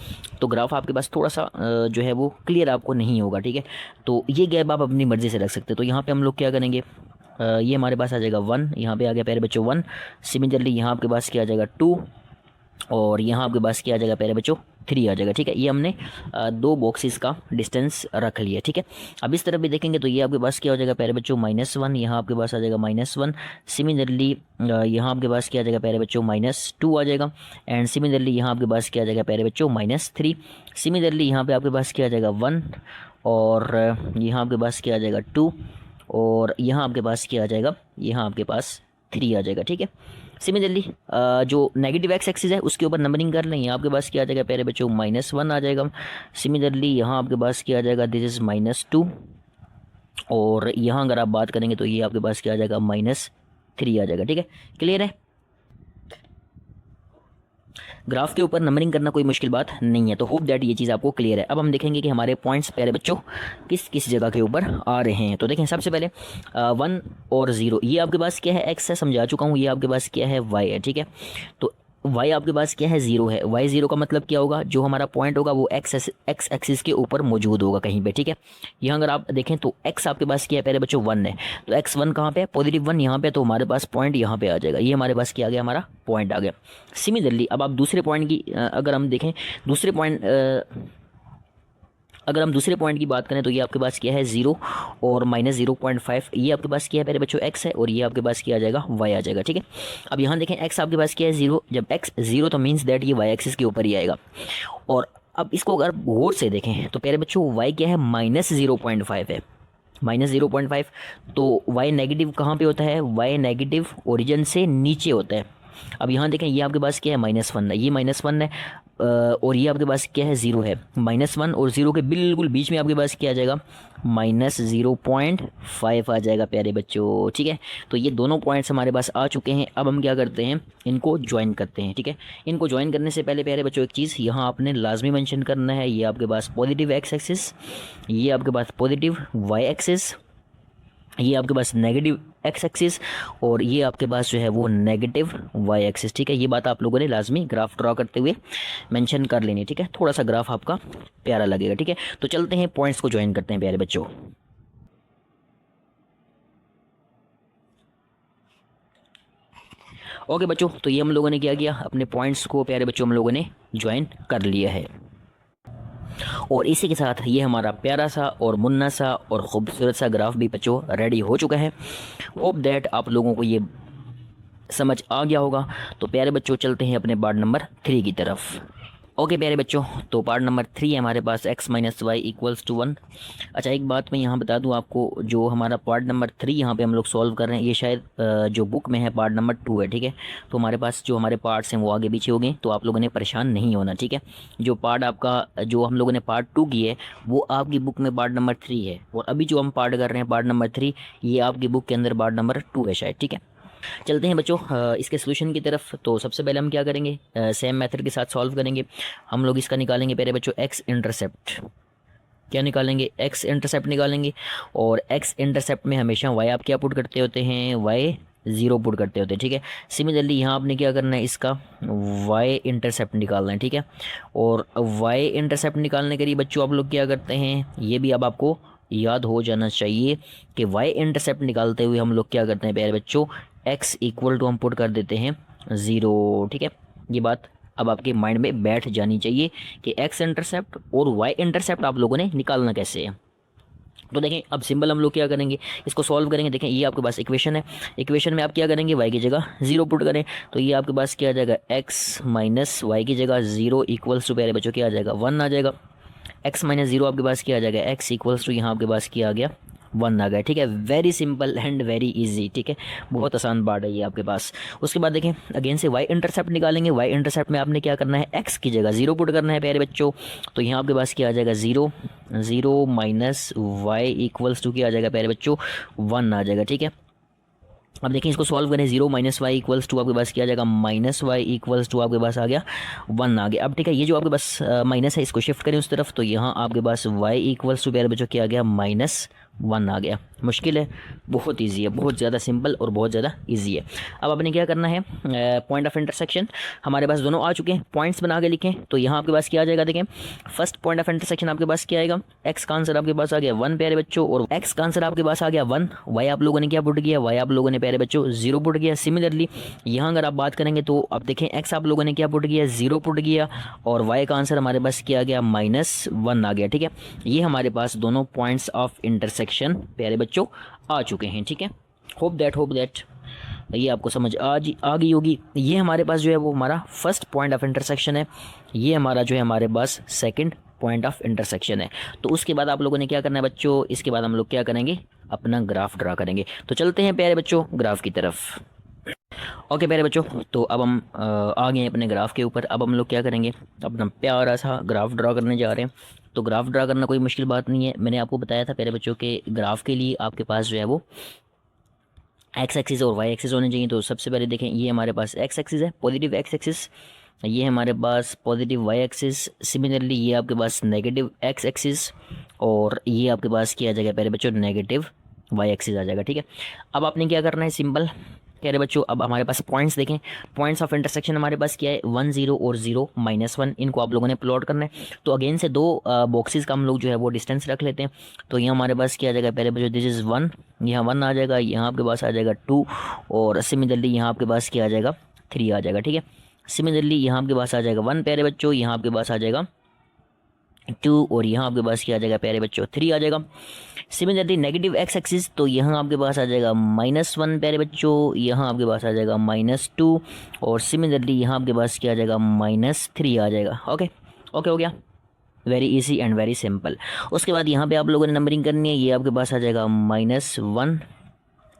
तो ग्राफ आपके पास थोड़ा सा जो है वो क्लियर आपको नहीं होगा। ठीक है, तो ये गैप आप अपनी मर्ज़ी से रख सकते हैं। तो यहाँ पे हम लोग क्या करेंगे, ये हमारे पास आ जाएगा 1, यहाँ पे आ गया प्यारे बच्चों 1। सिमिलरली यहाँ आपके पास क्या आ जाएगा 2 और यहाँ आपके पास क्या आ जाएगा प्यारे बच्चों 3 आ जाएगा। ठीक है, ये हमने 2 बॉक्सेस का डिस्टेंस रख लिया। ठीक है, अब इस तरफ भी देखेंगे तो ये आपके पास क्या हो जाएगा प्यारे बच्चों -1, यहाँ आपके पास आ जाएगा -1। सिमिलरली यहाँ आपके पास क्या आ जाएगा प्यारे बच्चों -2 आ जाएगा। एंड सिमिलरली यहाँ आपके पास क्या आ जाएगा प्यारे बच्चों -3। सिमिलरली यहाँ पे आपके पास क्या आ जाएगा 1 और यहाँ आपके पास क्या आ जाएगा 2, और यहाँ आपके पास क्या आ जाएगा, यहाँ आपके पास 3 आ जाएगा। ठीक है, सिमिलरली जो नेगेटिव एक्स एक्सिस है उसके ऊपर नंबरिंग कर लें। यहाँ आपके पास क्या आ जाएगा प्यारे बच्चों, -1 आ जाएगा। सिमिलरली यहाँ आपके पास क्या आ जाएगा, दिस इज़ -2, और यहाँ अगर आप बात करेंगे तो ये आपके पास क्या आ जाएगा, -3 आ जाएगा। ठीक है, क्लियर है। ग्राफ के ऊपर नंबरिंग करना कोई मुश्किल बात नहीं है, तो होप दैट ये चीज़ आपको क्लियर है। अब हम देखेंगे कि हमारे पॉइंट्स प्यारे बच्चों किस किस जगह के ऊपर आ रहे हैं। तो देखें सबसे पहले 1 और 0, ये आपके पास क्या है, एक्स है, समझा चुका हूँ। ये आपके पास क्या है, वाई है। ठीक है, तो y आपके पास क्या है, 0 है। y 0 का मतलब क्या होगा, जो हमारा पॉइंट होगा वो एक्स एक्सिस के ऊपर मौजूद होगा कहीं पे। ठीक है, यहाँ अगर आप देखें तो x आपके पास क्या है प्यारे बच्चों, 1 है। तो x1 कहाँ पे है, +1 यहाँ पे, तो हमारे पास पॉइंट यहाँ पे आ जाएगा। ये हमारे पास क्या आ गया, हमारा पॉइंट आ गया। सिमिलरली अब आप दूसरे पॉइंट की अगर हम देखें, दूसरे पॉइंट अगर हम दूसरे पॉइंट की बात करें तो ये आपके पास क्या है, 0 और -0.5, ये आपके पास क्या है मेरे बच्चों, x है, और ये आपके पास क्या आ जाएगा, y आ जाएगा। ठीक है, अब यहाँ देखें x आपके पास क्या है, 0। जब x 0 तो मीन्स दैट ये y एक्सिस के ऊपर ही आएगा। और अब इसको अगर गौर से देखें तो प्यारे बच्चों y क्या है, -0.5 है, -0.5। तो y नेगेटिव कहाँ पे होता है, y नेगेटिव ओरिजिन से नीचे होता है। अब यहाँ देखें ये आपके पास क्या है, -1 है, ये -1 है, और ये आपके पास क्या है, 0 है। -1 और 0 के बिल्कुल बीच में आपके पास क्या आ जाएगा, -0.5 आ जाएगा प्यारे बच्चों। ठीक है, तो ये दोनों पॉइंट्स हमारे पास आ चुके हैं। अब हम क्या करते हैं, इनको ज्वाइन करते हैं। ठीक है, इनको ज्वाइन करने से पहले प्यारे बच्चों एक चीज़ यहाँ आपने लाजमी मेंशन करना है, ये आपके पास पॉजिटिव एक्स एक्सिस, ये आपके पास पॉजिटिव वाई एक्सिस, ये आपके पास नेगेटिव एक्स एक्सिस, और ये आपके पास जो है वो नेगेटिव वाई एक्सिस। ठीक है, ये बात आप लोगों ने लाजमी ग्राफ ड्रॉ करते हुए मेंशन कर लेनी। ठीक है, थोड़ा सा ग्राफ आपका प्यारा लगेगा। ठीक है, तो चलते हैं पॉइंट्स को ज्वाइन करते हैं प्यारे बच्चों। ओके बच्चों, तो ये हम लोगों ने क्या किया, अपने पॉइंट्स को प्यारे बच्चों हम लोगों ने ज्वाइन कर लिया है। और इसी के साथ ये हमारा प्यारा सा और मुन्ना सा और ख़ूबसूरत सा ग्राफ भी बच्चों रेडी हो चुका है। होप दैट आप लोगों को ये समझ आ गया होगा। तो प्यारे बच्चों चलते हैं अपने पार्ट नंबर 3 की तरफ। ओके प्यारे बच्चों, तो पार्ट नंबर 3 है हमारे पास x - y = 1। अच्छा, एक बात मैं यहाँ बता दूँ आपको, जो हमारा पार्ट नंबर 3 यहाँ पे हम लोग सॉल्व कर रहे हैं, ये शायद जो बुक में है पार्ट नंबर 2 है। ठीक है, तो हमारे पास जो हमारे पार्ट्स हैं वो आगे पीछे हो गए, तो आप लोगों ने परेशान नहीं होना। ठीक है, जो पार्ट आपका, जो हम लोगों ने पार्ट 2 की है वो आपकी बुक में पार्ट नंबर 3 है, और अभी जो हम पार्ट कर रहे हैं पार्ट नंबर 3, ये आपकी बुक के अंदर पार्ट नंबर 2 है शायद। ठीक है, चलते हैं बच्चों इसके सोल्यूशन की तरफ। तो सबसे पहले हम क्या करेंगे, सेम मेथड के साथ सॉल्व करेंगे। हम लोग इसका निकालेंगे पहले बच्चों एक्स इंटरसेप्ट। क्या निकालेंगे, एक्स इंटरसेप्ट निकालेंगे, और एक्स इंटरसेप्ट में हमेशा वाई आप क्या पुट करते होते हैं, वाई 0 पुट करते होते हैं। ठीक है, सिमिलरली यहाँ आपने क्या करना है, इसका वाई इंटरसेप्ट निकालना है। ठीक है, और वाई इंटरसेप्ट निकालने के लिए बच्चों आप लोग क्या करते हैं, ये भी अब आपको याद हो जाना चाहिए कि वाई इंटरसेप्ट निकालते हुए हम लोग क्या करते हैं प्यारे बच्चों, x = हम पुट कर देते हैं 0। ठीक है, ये बात अब आपके माइंड में बैठ जानी चाहिए कि x इंटरसेप्ट और y इंटरसेप्ट आप लोगों ने निकालना कैसे है। तो देखें अब सिंबल हम लोग क्या करेंगे, इसको सॉल्व करेंगे। देखें ये आपके पास इक्वेशन है, इक्वेशन में आप क्या करेंगे, y की जगह 0 पुट करें, तो ये आपके पास क्या आ जाएगा, x - y की जगह 0 = प्यारे बच्चों क्या आ जाएगा, 1 आ जाएगा। x - 0 आपके पास क्या आ जाएगा, x = यहाँ आपके पास क्या आ गया, 1 आ गया। ठीक है, very simple and very easy. ठीक है, बहुत आसान बात है ये आपके पास। उसके बाद देखें अगेन से वाई इंटरसेप्ट निकालेंगे। वाई इंटरसेप्ट में आपने क्या करना है, एक्स की जगह 0 पुट करना है प्यारे बच्चों। तो यहाँ आपके पास क्या आ जाएगा, 0 - y = क्या आ जाएगा प्यारे बच्चों, 1 आ जाएगा। ठीक है, अब देखिए इसको सॉल्व करें, 0 - y = आपके पास क्या आ जाएगा, -y = आपके पास आ गया 1 आ गया। अब ठीक है, ये जो आपके पास माइनस है इसको शिफ्ट करें उस तरफ, तो यहाँ आपके पास y = प्यारे बच्चों क्या आ गया, -1 आ गया। मुश्किल है, बहुत इजी है, बहुत ज़्यादा सिंपल और बहुत ज़्यादा इजी है। अब आपने क्या करना है, पॉइंट ऑफ इंटरसेक्शन हमारे पास दोनों आ चुके हैं, पॉइंट्स बना के लिखें। तो यहाँ आपके पास क्या आ जाएगा, देखें फर्स्ट पॉइंट ऑफ इंटरसेक्शन आपके पास क्या आएगा, x का आंसर आपके पास आ गया 1 प्यारे बच्चों, और x का आंसर आपके पास आ गया 1। y आप लोगों ने क्या पुट किया, y आप लोगों ने प्यारे बच्चों 0 पुट किया। सिमिलरली यहाँ अगर आप बात करेंगे तो अब देखें x आप लोगों ने क्या पुट किया, 0 पुट किया, और y का आंसर हमारे पास क्या आ गया, -1 आ गया। ठीक है, ये हमारे पास दोनों पॉइंट्स ऑफ इंटरसेक्शन प्यारे बच्चों आ चुके हैं। ठीक है, होप दैट ये आपको समझ आ गई होगी। ये हमारे पास जो है वो हमारा फर्स्ट पॉइंट ऑफ इंटरसेक्शन है, ये हमारा जो है हमारे पास सेकंड पॉइंट ऑफ इंटरसेक्शन है। तो उसके बाद आप लोगों ने क्या करना है बच्चों, इसके बाद हम लोग क्या करेंगे, अपना ग्राफ ड्रा करेंगे। तो चलते हैं प्यारे बच्चों ग्राफ की तरफ। ओके प्यारे बच्चों, तो अब हम आ गए हैं अपने ग्राफ के ऊपर। अब हम लोग क्या करेंगे, अपना प्यारा सा ग्राफ ड्रा करने जा रहे हैं। तो ग्राफ ड्रा करना कोई मुश्किल बात नहीं है। मैंने आपको बताया था प्यारे बच्चों के ग्राफ के लिए आपके पास जो है वो एक्स एक्सिस और वाई एक्सिस होने चाहिए। तो सबसे पहले देखें, ये हमारे पास एक्स एक्सिस है, पॉजिटिव एक्स एक्सिस, ये हमारे पास पॉजिटिव वाई एक्सिस। सिमिलरली ये आपके पास नेगेटिव एक्स एक्सिस, और ये आपके पास क्या आ जाएगा प्यारे बच्चों, नेगेटिव वाई एक्सिस आ जाएगा। ठीक है, अब आपने क्या करना है, सिंपल कह रहे बच्चों, अब हमारे पास पॉइंट्स देखें, पॉइंट्स ऑफ इंटरसेक्शन हमारे पास क्या है, 1 0 और 0 -1, इनको आप लोगों ने प्लॉट करना है। तो अगेन से दो बॉक्सेस का हम लोग जो है वो डिस्टेंस रख लेते हैं। तो यहाँ हमारे पास क्या आ जाएगा पहले बच्चों, दिस इज़ 1, यहाँ 1 आ जाएगा, यहाँ आपके पास आ जाएगा 2, और सिमिलरली यहाँ आपके पास क्या आ जाएगा, 3 आ जाएगा। ठीक है, सिमिलरली यहाँ आपके पास आ जाएगा 1 प्यारे बच्चों, यहाँ आपके पास आ जाएगा 2, और यहाँ आपके पास क्या आ जाएगा प्यारे बच्चों, 3 आ जाएगा। सिमिलरली नेगेटिव एक्स एक्सिस, तो यहाँ आपके पास आ जाएगा -1 प्यारे बच्चों, यहाँ आपके पास आ जाएगा -2, और सिमिलरली यहाँ आपके पास क्या आ जाएगा, -3 आ जाएगा। ओके ओके, हो गया, very easy and very simple. उसके बाद यहाँ पे आप लोगों ने नंबरिंग करनी है। ये आपके पास आ जाएगा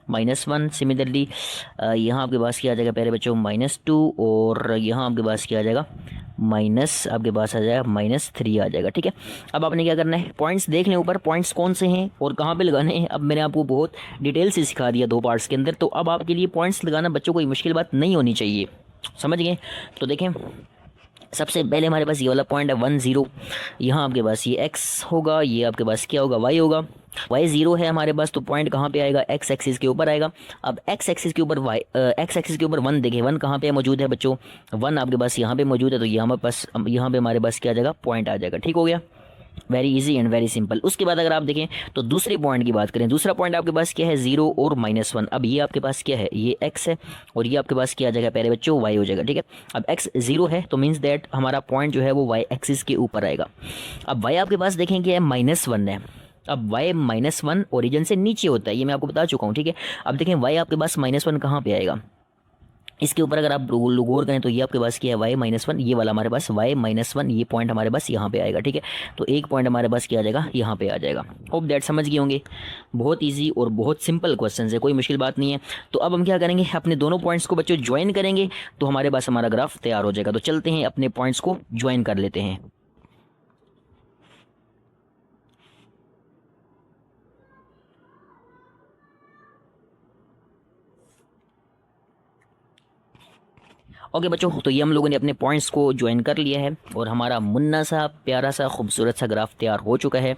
-1, सिमिलरली यहाँ आपके पास क्या आ जाएगा प्यारे बच्चों, -2, और यहाँ आपके पास क्या आ जाएगा, आपके पास आ जाएगा -3 आ जाएगा। ठीक है, अब आपने क्या करना है, पॉइंट्स देख लें ऊपर, पॉइंट्स कौन से हैं और कहाँ पे लगाने हैं। अब मैंने आपको बहुत डिटेल से सिखा दिया 2 पार्ट्स के अंदर। तो अब आपके लिए पॉइंट्स लगाना बच्चों कोई मुश्किल बात नहीं होनी चाहिए, समझ गए। तो देखें, सबसे पहले हमारे पास ये वाला पॉइंट है 1 0, यहाँ आपके पास ये x होगा, ये आपके पास क्या होगा, y होगा। y 0 है हमारे पास, तो पॉइंट कहाँ पे आएगा, x एक्सिस के ऊपर आएगा। अब x एक्सिस के ऊपर x एक्सिस के ऊपर 1 देखें, 1 कहाँ पे मौजूद है बच्चों, 1 आपके पास यहाँ पे मौजूद है। तो यहाँ पे हमारे पास क्या आ जाएगा, पॉइंट आ जाएगा। ठीक हो गया, very easy and very simple. उसके बाद अगर आप देखें तो दूसरे पॉइंट की बात करें, दूसरा पॉइंट आपके पास क्या है, 0 और -1। अब ये आपके पास क्या है, ये x है, और ये आपके पास क्या आ जाएगा प्यारे बच्चों, y हो जाएगा। ठीक है, अब x 0 है, तो मीन्स दैट हमारा पॉइंट जो है वो y एक्सिस के ऊपर आएगा। अब y आपके पास देखें क्या है, -1 है। अब y -1 ओरिजिन से नीचे होता है, ये मैं आपको बता चुका हूँ। ठीक है, अब देखें y आपके पास -1 कहाँ पे आएगा, इसके ऊपर अगर आप गौर करें तो ये आपके पास क्या है, y -1, ये वाला हमारे पास y -1, ये पॉइंट हमारे पास यहाँ पे आएगा। ठीक है, तो एक पॉइंट हमारे पास क्या आ जाएगा, यहाँ पे आ जाएगा। होप दैट समझ गए होंगे, बहुत इजी और बहुत सिंपल क्वेश्चन है, कोई मुश्किल बात नहीं है। तो अब हम क्या करेंगे, अपने दोनों पॉइंट्स को बच्चों ज्वाइन करेंगे, तो हमारे पास हमारा ग्राफ तैयार हो जाएगा। तो चलते हैं अपने पॉइंट्स को ज्वाइन कर लेते हैं। ओके बच्चों, तो ये हम लोगों ने अपने पॉइंट्स को ज्वाइन कर लिया है, और हमारा मुन्ना सा प्यारा सा खूबसूरत सा ग्राफ तैयार हो चुका है।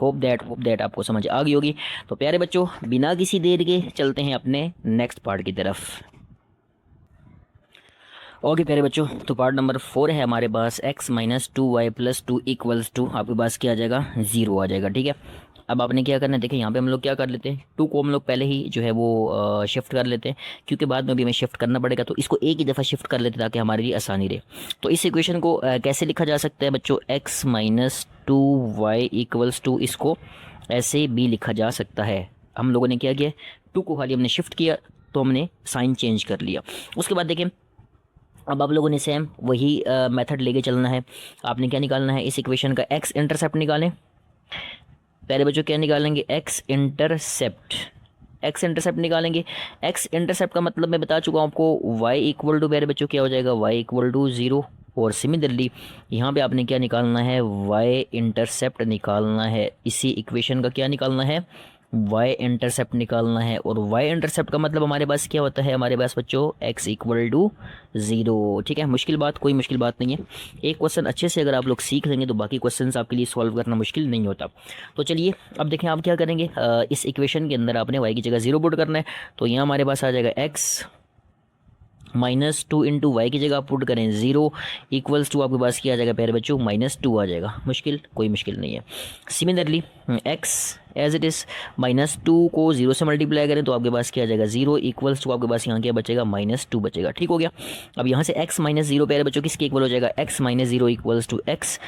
होप दैट आपको समझ आ गई होगी। तो प्यारे बच्चों, बिना किसी देर के चलते हैं अपने नेक्स्ट पार्ट की तरफ। ओके प्यारे बच्चों, तो पार्ट नंबर 4 है हमारे पास, x - 2y + 2 = आपके पास क्या आ जाएगा, 0 आ जाएगा। ठीक है, अब आपने क्या करना है, देखिए यहाँ पे हम लोग क्या कर लेते हैं, 2 को हम लोग पहले ही जो है वो शिफ्ट कर लेते हैं, क्योंकि बाद में भी हमें शिफ्ट करना पड़ेगा। तो इसको एक ही दफ़ा शिफ्ट कर लेते हैं ताकि हमारे लिए आसानी रहे। तो इस इक्वेशन को कैसे लिखा जा सकता है बच्चों, x - 2y = 2, इसको ऐसे भी लिखा जा सकता है। हम लोगों ने क्या किया, 2 को खाली हमने शिफ्ट किया, तो हमने साइन चेंज कर लिया। उसके बाद देखें, अब आप लोगों ने सेम वही मेथड लेके चलना है। आपने क्या निकालना है, इस इक्वेशन का x इंटरसेप्ट निकालें। पहले बच्चों क्या निकालेंगे, x इंटरसेप्ट निकालेंगे। x इंटरसेप्ट का मतलब मैं बता चुका हूँ आपको, y = मेरे बच्चों क्या हो जाएगा, y = 0। और सिमिलरली यहाँ पे आपने क्या निकालना है, y इंटरसेप्ट निकालना है। इसी इक्वेशन का क्या निकालना है, y इंटरसेप्ट निकालना है। और y इंटरसेप्ट का मतलब हमारे पास क्या होता है, हमारे पास बच्चों x = 0। ठीक है, मुश्किल बात, कोई मुश्किल बात नहीं है। एक क्वेश्चन अच्छे से अगर आप लोग सीख लेंगे तो बाकी क्वेश्चंस आपके लिए सॉल्व करना मुश्किल नहीं होता। तो चलिए अब देखें, आप क्या करेंगे, इस इक्वेशन के अंदर आपने y की जगह 0 पुट करना है। तो यहाँ हमारे पास आ जाएगा x -2 × y की जगह आप पुट करें 0 = आपके पास क्या आ जाएगा प्यारे बच्चों, -2 आ जाएगा। मुश्किल, कोई मुश्किल नहीं है। Similarly x as it is -2 को 0 से मल्टीप्लाई करें तो आपके पास क्या आ जाएगा, 0 = आपके पास यहाँ क्या बचेगा, -2 बचेगा। ठीक हो गया। अब यहाँ से x - 0 प्यारे बच्चों किसके इक्वल हो जाएगा, x - 0 = x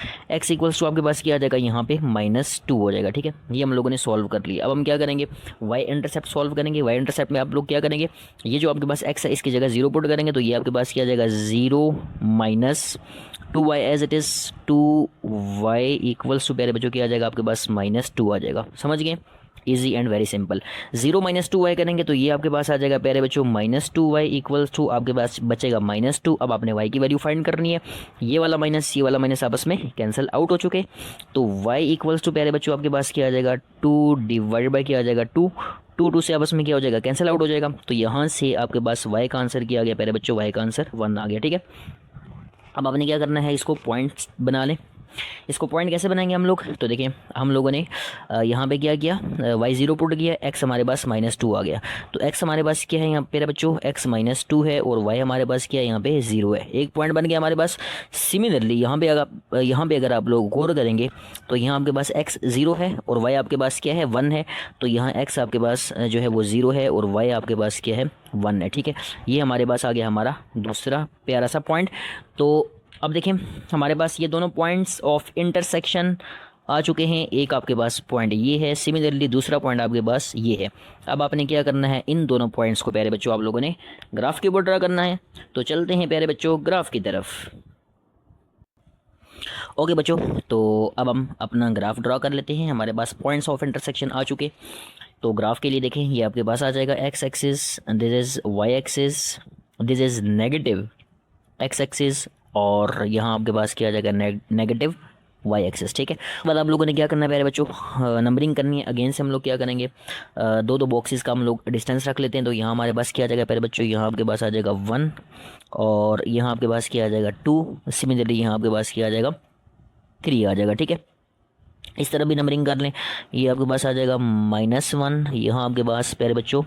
= आपके पास क्या आ जाएगा, यहाँ पे -2 हो जाएगा। ठीक है, ये हम लोगों ने सॉल्व कर लिया। अब हम क्या करेंगे, y इंटरसेप्ट सॉल्व करेंगे। y इंटरसेप्ट में आप लोग क्या करेंगे, ये जो आपके पास x है इसकी जगह 0 पुट करेंगे, तो ये आपके पास क्या आ जाएगा, 0 - 2y as it is, 2y equals to प्यारे बच्चों क्या आ जाएगा आपके पास -2 आ जाएगा। समझ गए, easy and very simple. 0 - 2y करेंगे तो ये आपके पास आ जाएगा प्यारे बच्चों -2y इक्वल्स टू आपके पास बचेगा -2। अब आपने y की वैल्यू फाइंड करनी है, ये वाला माइनस ये वाला माइनस आपस में कैंसिल आउट हो चुके, तो y इक्वल्स टू प्यारे बच्चों आपके पास क्या आ जाएगा 2 डिवाइड बाई क्या आ जाएगा 2, 2 से आपस में क्या हो जाएगा कैंसिल आउट हो जाएगा। तो यहाँ से आपके पास y का आंसर क्या आ गया प्यारे बच्चों, y का आंसर 1 आ गया। ठीक है, अब आपने क्या करना है, इसको पॉइंट्स बना लें। इसको पॉइंट कैसे बनाएंगे हम लोग, तो देखिए हम लोगों ने यहाँ पे क्या किया, y0 पुट किया, x हमारे पास -2 आ गया। तो x हमारे पास क्या है यहाँ पे बच्चों, x -2 है और y हमारे पास क्या है यहाँ पे 0 है। एक पॉइंट बन गया हमारे पास। सिमिलरली यहाँ पे अगर आप लोग गौर करेंगे तो यहाँ आपके पास x 0 है और y आपके पास क्या है 1 है। तो यहाँ x आपके पास जो है वो 0 है और y आपके पास क्या है 1 है। ठीक है, ये हमारे पास आ गया हमारा दूसरा प्यारा सा पॉइंट। तो अब देखें हमारे पास ये दोनों पॉइंट्स ऑफ इंटरसेक्शन आ चुके हैं। एक आपके पास पॉइंट ये है, सिमिलरली दूसरा पॉइंट आपके पास ये है। अब आपने क्या करना है, इन दोनों पॉइंट्स को प्यारे बच्चों आप लोगों ने ग्राफ के ऊपर ड्रा करना है। तो चलते हैं प्यारे बच्चों ग्राफ की तरफ। ओके बच्चों, तो अब हम अपना ग्राफ ड्रा कर लेते हैं। हमारे पास पॉइंट्स ऑफ इंटरसेक्शन आ चुके। तो ग्राफ के लिए देखें, ये आपके पास आ जाएगा x axis, this is y axis, this is negative x axis और यहाँ आपके पास क्या आ जाएगा नेगेटिव y एक्सिस। ठीक है, बाद आप लोगों ने क्या करना है प्यारे बच्चों, नंबरिंग करनी है। अगेन से हम लोग क्या करेंगे, दो बॉक्सेस का हम लोग डिस्टेंस रख लेते हैं। तो यहाँ हमारे पास क्या आ जाएगा प्यारे बच्चों, यहाँ आपके पास आ जाएगा 1 और यहाँ आपके पास क्या आ जाएगा 2। सिमिलरली यहाँ आपके पास क्या आ जाएगा 3 आ जाएगा। ठीक है, इस तरह भी नंबरिंग कर लें। ये आपके पास आ जाएगा -1, यहाँ आपके पास प्यारे बच्चों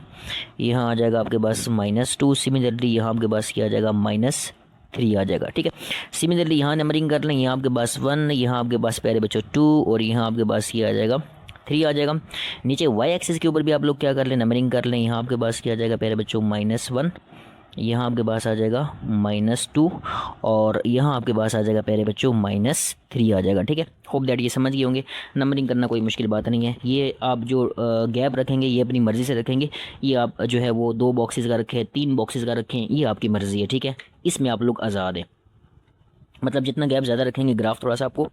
यहाँ आ जाएगा आपके पास -2। सिमिलरली यहाँ आपके पास क्या आ जाएगा -3 आ जाएगा। ठीक है, सिमिलरली यहाँ नंबरिंग कर लें। यहाँ आपके पास 1, यहाँ आपके पास प्यारे बच्चों 2 और यहाँ आपके पास ये आ जाएगा 3 आ जाएगा। नीचे y एक्सिस के ऊपर भी आप लोग क्या कर लें, नंबरिंग कर लें। यहाँ आपके पास क्या आ जाएगा प्यारे बच्चों -1, यहाँ आपके पास आ जाएगा -2 और यहाँ आपके पास आ जाएगा प्यारे बच्चों -3 आ जाएगा। ठीक है, होप दैट ये समझ गए होंगे। नंबरिंग करना कोई मुश्किल बात नहीं है। ये आप जो गैप रखेंगे ये अपनी मर्ज़ी से रखेंगे। ये आप जो है वो 2 बॉक्सेस का रखें, 3 बॉक्सेस का रखें, ये आपकी मर्ज़ी है। ठीक है, इसमें आप लोग आज़ाद हैं। मतलब जितना गैप ज़्यादा रखेंगे ग्राफ थोड़ा सा आपको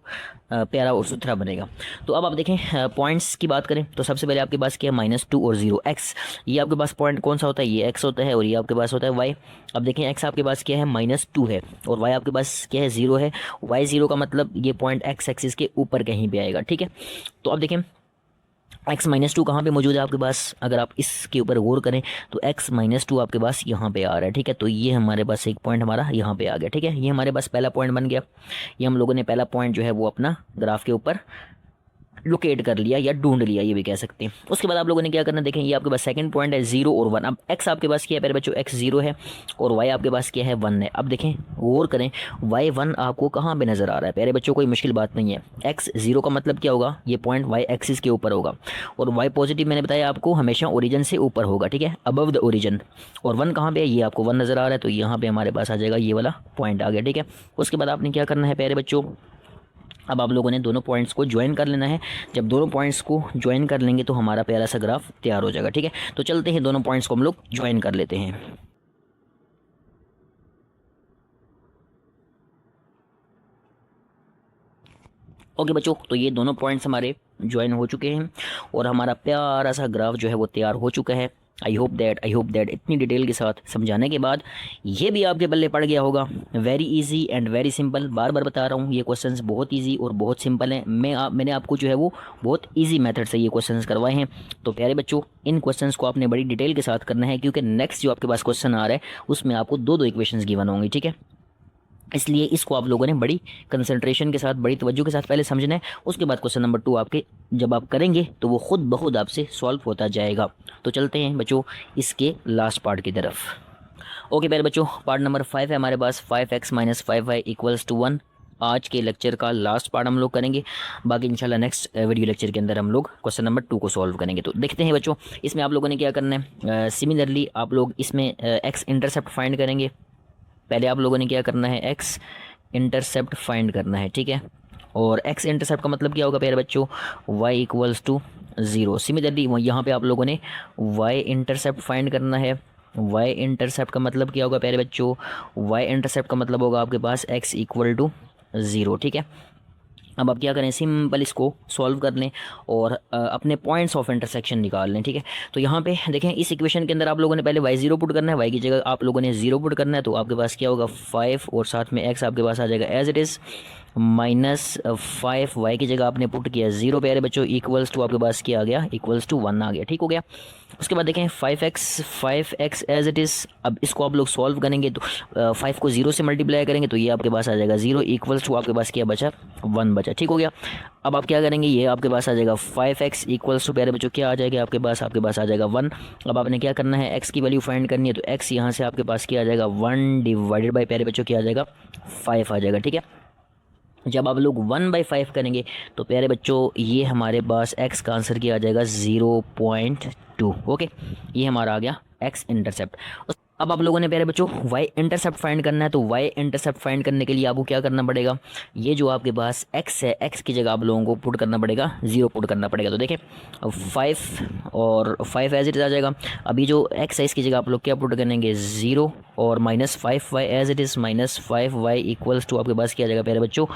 प्यारा और सुथरा बनेगा। तो अब आप देखें पॉइंट्स की बात करें तो सबसे पहले आपके पास क्या है -2 और 0 x। ये आपके पास पॉइंट कौन सा होता है, ये x होता है और ये आपके पास होता है y। अब देखें x आपके पास क्या है -2 है और y आपके पास क्या है 0 है। y 0 का मतलब ये पॉइंट x एक्सिस के ऊपर कहीं पे आएगा। ठीक है, तो अब देखें x -2 कहाँ पे मौजूद है आपके पास, अगर आप इसके ऊपर गौर करें तो x -2 आपके पास यहाँ पे आ रहा है। ठीक है, तो ये हमारे पास एक पॉइंट हमारा यहाँ पे आ गया। ठीक है, ये हमारे पास पहला पॉइंट बन गया। ये हम लोगों ने पहला पॉइंट जो है वो अपना ग्राफ के ऊपर लोकेट कर लिया या ढूंढ लिया, ये भी कह सकते हैं। उसके बाद आप लोगों ने क्या करना, देखें ये आपके पास सेकंड पॉइंट है 0 और 1। अब x आपके पास क्या है प्यारे बच्चों, x 0 है और y आपके पास क्या है 1 है। अब देखें गौर करें y 1 आपको कहाँ पे नज़र आ रहा है प्यारे बच्चों, कोई मुश्किल बात नहीं है। x 0 का मतलब क्या होगा, ये पॉइंट y एक्सिस के ऊपर होगा और y पॉजिटिव मैंने बताया आपको हमेशा ओरिजिन से ऊपर होगा। ठीक है, अबव द ओरिजिन। और 1 कहाँ पे है, ये आपको 1 नज़र आ रहा है, तो यहाँ पे हमारे पास आ जाएगा ये वाला पॉइंट आ गया। ठीक है, उसके बाद आपने क्या करना है प्यारे बच्चों, अब आप लोगों ने दोनों पॉइंट्स को ज्वाइन कर लेना है। जब दोनों पॉइंट्स को ज्वाइन कर लेंगे तो हमारा प्यारा सा ग्राफ तैयार हो जाएगा। ठीक है, तो चलते हैं दोनों पॉइंट्स को हम लोग ज्वाइन कर लेते हैं। ओके बच्चों, तो ये दोनों पॉइंट्स हमारे ज्वाइन हो चुके हैं और हमारा प्यारा सा ग्राफ जो है वो तैयार हो चुका है। आई होप दैट इतनी डिटेल के साथ समझाने के बाद ये भी आपके पल्ले पड़ गया होगा। Very easy and very simple, बार बार बता रहा हूँ ये क्वेश्चंस बहुत इजी और बहुत सिंपल हैं। मैंने आपको जो है वो बहुत इजी मेथड से ये क्वेश्चंस करवाए हैं। तो प्यारे बच्चों इन क्वेश्चंस को आपने बड़ी डिटेल के साथ करना है, क्योंकि नेक्स्ट जो आपके पास क्वेश्चन आ रहा है उसमें आपको 2 इक्वेशंस गिवन होंगी। ठीक है, इसलिए इसको आप लोगों ने बड़ी कंसंट्रेशन के साथ, बड़ी तवज्जो के साथ पहले समझना है। उसके बाद क्वेश्चन नंबर 2 आपके जब आप करेंगे तो वो खुद ब खुद आपसे सॉल्व होता जाएगा। तो चलते हैं बच्चों इसके लास्ट पार्ट की तरफ। ओके प्यारे बच्चों, पार्ट नंबर 5 है हमारे पास, 5x - 5y = 1। आज के लेक्चर का लास्ट पार्ट हम लोग करेंगे। बाकी इंशाल्लाह नेक्स्ट वीडियो लेक्चर के अंदर हम लोग क्वेश्चन नंबर 2 को सॉल्व करेंगे। तो देखते हैं बच्चों इसमें आप लोगों ने क्या करना है। सिमिलरली आप लोग इसमें x इंटरसेप्ट फाइंड करेंगे। पहले आप लोगों ने क्या करना है, x इंटरसेप्ट फाइंड करना है। ठीक है, और x इंटरसेप्ट का मतलब क्या होगा प्यारे बच्चों, y = 0। सिमिलरली यहाँ पे आप लोगों ने y इंटरसेप्ट फाइंड करना है। y इंटरसेप्ट का मतलब क्या होगा प्यारे बच्चों, y इंटरसेप्ट का मतलब होगा आपके पास x = 0। ठीक है, अब आप क्या करें, सिंपल इसको सॉल्व कर लें और अपने पॉइंट्स ऑफ इंटरसेक्शन निकाल लें। ठीक है, तो यहाँ पे देखें इस इक्वेशन के अंदर आप लोगों ने पहले y0 पुट करना है, y की जगह आप लोगों ने 0 पुट करना है, तो आपके पास क्या होगा 5 और साथ में x आपके पास आ जाएगा एज इट इज़ -5, वाई की जगह आपने पुट किया 0 प्यारे बच्चों, इक्वल्स टू आपके पास क्या आ गया, इक्वल्स टू 1 आ गया। ठीक हो गया। उसके बाद देखें 5x एज इट इज़। अब इसको आप लोग सॉल्व करेंगे तो 5 को 0 से मल्टीप्लाई करेंगे तो ये आपके पास आ जाएगा 0, इक्वल्स टू आपके पास क्या बचा, 1 बचा। ठीक हो गया। अब आप क्या करेंगे, ये आपके पास आ जाएगा 5x इक्वल्स टू प्यारे बच्चों क्या आ जाएगा आपके पास आ जाएगा 1। अब आपने क्या करना है, x की वैल्यू फाइंड करनी है, तो x यहाँ से आपके पास क्या आ जाएगा 1 डिवाइडेड बाई प्यारे बच्चों क्या आ जाएगा 5 आ जाएगा। ठीक है, जब आप लोग 1/5 करेंगे तो प्यारे बच्चों ये हमारे पास x का आंसर क्या आ जाएगा 0.2। ओके, ये हमारा आ गया x इंटरसेप्ट। अब आप लोगों ने प्यारे बच्चों y इंटरसेप्ट फाइंड करना है, तो y इंटरसेप्ट फाइंड करने के लिए आपको क्या करना पड़ेगा, ये जो आपके पास x है, x की जगह आप लोगों को पुट करना पड़ेगा 0 पुट करना पड़ेगा। तो देखें अब 5 और 5 एज इट इज़ आ जाएगा। अभी जो x है इसकी जगह आप लोग क्या पुट करेंगे 0 और -5y as it is -5y equals to आपके पास क्या आ जाएगा प्यारे बच्चों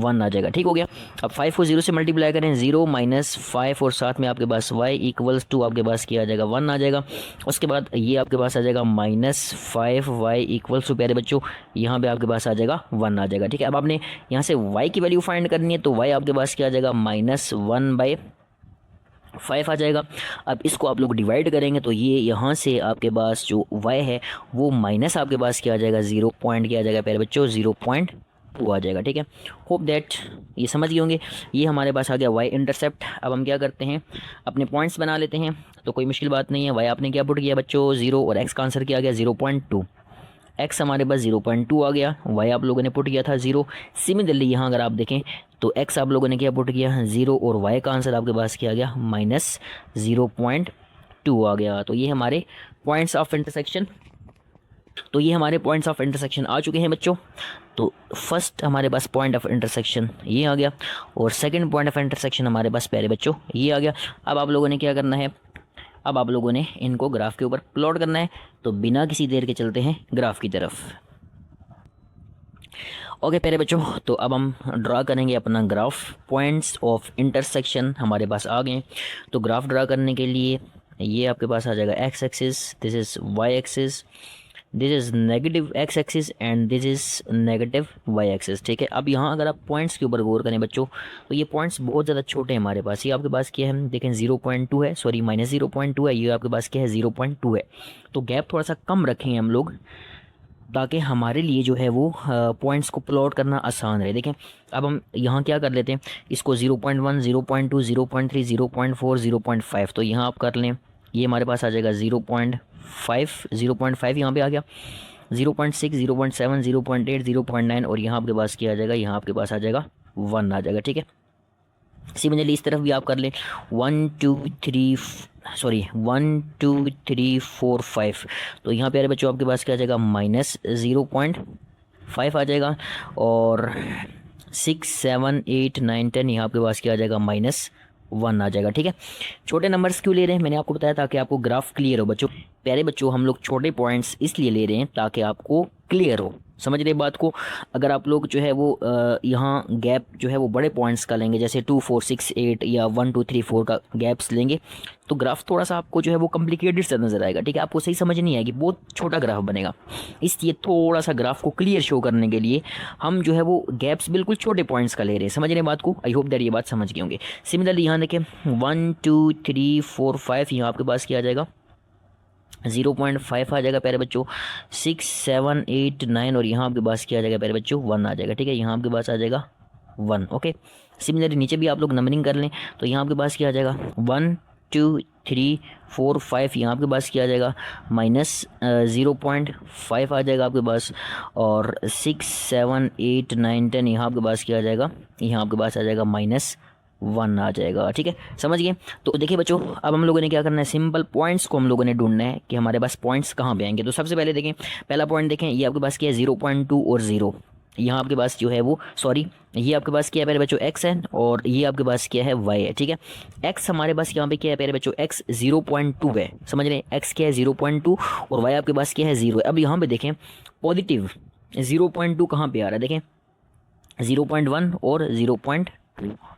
1 आ जाएगा। ठीक हो गया। अब 5 को 0 से मल्टीप्लाई करें, 0 -5 और साथ में आपके पास y इक्वल्स टू आपके पास क्या आ जाएगा 1 आ जाएगा। उसके बाद ये आपके पास आ जाएगा -5y इक्वल्स टू प्यारे बच्चों यहाँ पे आपके पास आ जाएगा 1 आ जाएगा। ठीक है, अब आपने यहाँ से y की वैल्यू फाइंड करनी है, तो y आपके पास क्या आ जाएगा -1/5 आ जाएगा। अब इसको आप लोग डिवाइड करेंगे तो ये यहाँ से आपके पास जो y है वो माइनस आपके पास क्या आ जाएगा 0 पॉइंट क्या आ जाएगा प्यारे बच्चों 0.2 आ जाएगा। ठीक है, होप दैट ये समझ गए होंगे। ये हमारे पास आ गया y इंटरसेप्ट। अब हम क्या करते हैं, अपने पॉइंट्स बना लेते हैं, तो कोई मुश्किल बात नहीं है। y आपने क्या पुट किया बच्चों 0 और x का आंसर क्या आ गया 0.2। x हमारे पास 0.2 आ गया, y आप लोगों ने पुट किया था 0। सिमिलरली यहाँ अगर आप देखें तो x आप लोगों ने क्या पुट किया 0 और y का आंसर आपके पास क्या आ गया -0.2 आ गया। तो ये हमारे पॉइंट्स ऑफ इंटरसेक्शन आ चुके हैं बच्चों। तो फर्स्ट हमारे पास पॉइंट ऑफ इंटरसेक्शन ये आ गया और सेकंड पॉइंट ऑफ इंटरसेक्शन हमारे पास प्यारे बच्चों ये आ गया। अब आप लोगों ने क्या करना है, अब आप लोगों ने इनको ग्राफ के ऊपर प्लॉट करना है। तो बिना किसी देर के चलते हैं ग्राफ की तरफ। ओके प्यारे बच्चों, तो अब हम ड्रा करेंगे अपना ग्राफ। पॉइंट्स ऑफ इंटरसेक्शन हमारे पास आ गए। तो ग्राफ ड्रा करने के लिए ये आपके पास आ जाएगा x axis, this is y axis, this is negative x axis and this is negative y axis. ठीक है, अब यहाँ अगर आप पॉइंट्स के ऊपर गौर करें बच्चों तो ये पॉइंट्स बहुत ज़्यादा छोटे हैं हमारे पास। ये आपके पास क्या है देखें 0.2 है, सॉरी -0.2 है, ये आपके पास क्या है 0.2 है। तो गैप थोड़ा सा कम रखेंगे हम लोग ताकि हमारे लिए जो है वो पॉइंट्स को प्लॉट करना आसान रहे। देखें अब हम यहाँ क्या कर लेते हैं, इसको 0.1, 0.2, 0.3, 0.4, 0.5 तो यहाँ आप कर लें। ये हमारे पास आ जाएगा 0.5 यहाँ पे आ गया, 0.6, 0.7, 0.8, 0.9 और यहाँ आपके पास क्या आ जाएगा, यहाँ आपके पास आ जाएगा 1 आ जाएगा। ठीक है, सिमिलरली इस तरफ भी आप कर लें 1 2 3 4 5 तो यहाँ प्यारे बच्चों आपके पास क्या आ जाएगा -0.5 आ जाएगा और 6 7 8 9 10 यहाँ आपके पास क्या आ जाएगा -1 आ जाएगा। ठीक है, छोटे नंबर्स क्यों ले रहे हैं मैंने आपको बताया ताकि आपको ग्राफ क्लियर हो बच्चों। प्यारे बच्चों हम लोग छोटे पॉइंट्स इसलिए ले रहे हैं ताकि आपको क्लियर हो, समझ रहे बात को। अगर आप लोग जो है वो यहाँ गैप जो है वो बड़े पॉइंट्स का लेंगे जैसे 2 4 6 8 या 1 2 3 4 का गैप्स लेंगे तो ग्राफ थोड़ा सा आपको जो है वो कॉम्प्लिकेटेड सा नज़र आएगा। ठीक है, आपको सही समझ नहीं आएगी, बहुत छोटा ग्राफ बनेगा। इसलिए थोड़ा सा ग्राफ को क्लियर शो करने के लिए हम जो है वो गैप्स बिल्कुल छोटे पॉइंट्स का ले रहे हैं, समझ रहे बात को। आई होप दैट ये बात समझ गए होंगे। सिमिलरली यहाँ देखें 1 2 3 4 5 यहाँ आपके पास क्या आ जाएगा 0.5 आ जाएगा प्यारे बच्चों, 6 7 8 9 और यहाँ आपके पास क्या आ जाएगा प्यारे बच्चों 1 आ जाएगा। ठीक है, यहाँ आपके पास आ जाएगा 1। ओके, सिमिलरली नीचे भी आप लोग नंबरिंग कर लें तो यहाँ आपके पास क्या आ जाएगा 1 2 3 4 5 यहाँ आपके पास क्या आ जाएगा -0.5 आ जाएगा आपके पास और 6 7 8 9 10 यहाँ आपके पास क्या आ जाएगा, यहाँ आपके पास आ जाएगा -1 आ जाएगा। ठीक है, समझ गए। तो देखिए बच्चों अब हम लोगों ने क्या करना है, सिंपल पॉइंट्स को हम लोगों ने ढूंढना है कि हमारे पास पॉइंट्स कहाँ पे आएंगे। तो सबसे पहले देखें पहला पॉइंट देखें, ये आपके पास क्या है 0.2 और 0, यहाँ आपके पास जो है वो सॉरी ये आपके पास क्या है प्यारे बच्चों x है और ये आपके पास क्या है y है। ठीक है, x हमारे पास यहाँ पे क्या है प्यारे बच्चों x 0.2 है, समझ रहे हैं x क्या है 0.2 और y आपके पास क्या है 0 है। अब यहाँ पे देखें पॉजिटिव 0.2 कहाँ पे आ रहा है, देखें 0.1 और 0.2,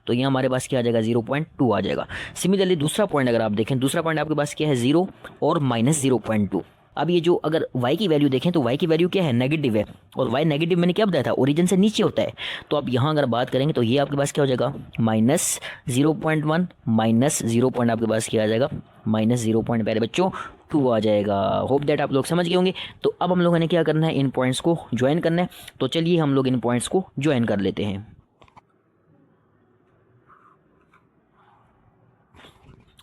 तो ये हमारे पास क्या आ जाएगा 0.2 आ जाएगा। सिमिलरली दूसरा पॉइंट अगर आप देखें, दूसरा पॉइंट आपके पास क्या है 0 और -0.2। अब ये जो अगर y की वैल्यू देखें तो y की वैल्यू क्या है नेगेटिव है, और y नेगेटिव मैंने क्या बताया था ओरिजिन से नीचे होता है। तो अब यहाँ अगर बात करेंगे तो ये आपके पास क्या हो जाएगा -0.1 -0 पॉइंट आपके पास क्या आ जाएगा -0 पॉइंट प्यारे बच्चों 2 आ जाएगा। होप दैट आप लोग समझ गए होंगे। तो अब हम लोगों ने क्या करना है, इन पॉइंट्स को ज्वाइन करना है। तो चलिए हम लोग इन पॉइंट्स को ज्वाइन कर लेते हैं।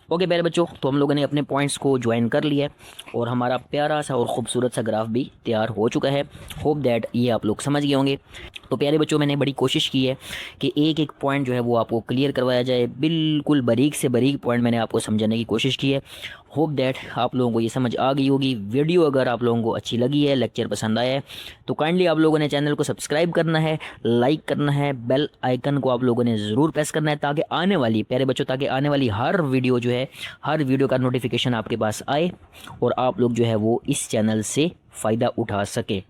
ओके प्यारे बच्चों, तो हम लोगों ने अपने पॉइंट्स को ज्वाइन कर लिया है और हमारा प्यारा सा और ख़ूबसूरत सा ग्राफ भी तैयार हो चुका है। होप दैट ये आप लोग समझ गए होंगे। तो प्यारे बच्चों मैंने बड़ी कोशिश की है कि एक एक पॉइंट जो है वो आपको क्लियर करवाया जाए, बिल्कुल बारीक से बारीक पॉइंट मैंने आपको समझाने की कोशिश की है। होप दैट आप लोगों को ये समझ आ गई होगी। वीडियो अगर आप लोगों को अच्छी लगी है, लेक्चर पसंद आया है, तो काइंडली आप लोगों ने चैनल को सब्सक्राइब करना है, लाइक करना है, बेल आइकन को आप लोगों ने ज़रूर प्रेस करना है, ताकि आने वाली प्यारे बच्चों ताकि आने वाली हर वीडियो जो है, हर वीडियो का नोटिफिकेशन आपके पास आए और आप लोग जो है वो इस चैनल से फ़ायदा उठा सके।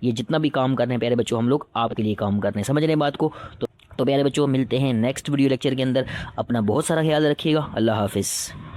ये जितना भी काम कर रहे हैं प्यारे बच्चों, हम लोग आपके लिए काम कर रहे हैं, समझ रहे हैं बात को। तो प्यारे बच्चों मिलते हैं नेक्स्ट वीडियो लेक्चर के अंदर। अपना बहुत सारा ख्याल रखिएगा। अल्लाह हाफिज़।